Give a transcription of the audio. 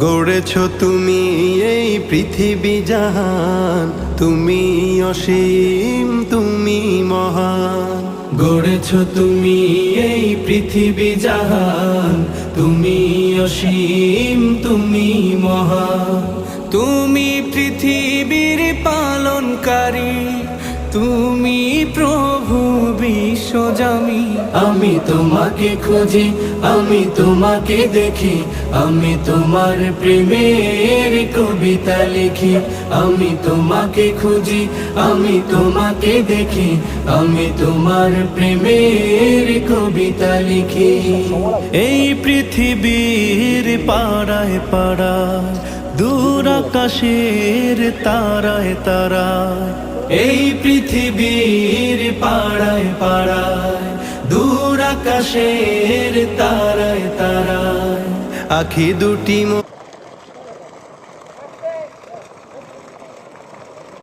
গড়েছ তুমি এই পৃথিবী জাহান, তুমি অসীম তুমি মহান। গড়েছ তুমি এই পৃথিবী জাহান, তুমি অসীম তুমি মহান। তুমি পৃথিবীর পালনকারী, তুমি প্রভু বিশ্বজামি। আমি তোমাকে খুঁজি, আমি তোমাকে দেখি, আমি তোমার প্রেমের কবিতা লিখি। আমি তোমাকে খুঁজি, আমি তোমাকে দেখি, আমি তোমার প্রেমের কবিতা লিখি। এই পৃথিবীর পাড়ায় পাড়ায়, দূর আকাশের তারায় তারায়, এই পৃথিবীর পাড়ায় পাড়ায়, দূর আকাশের তারায় তারায়, আখি দুটি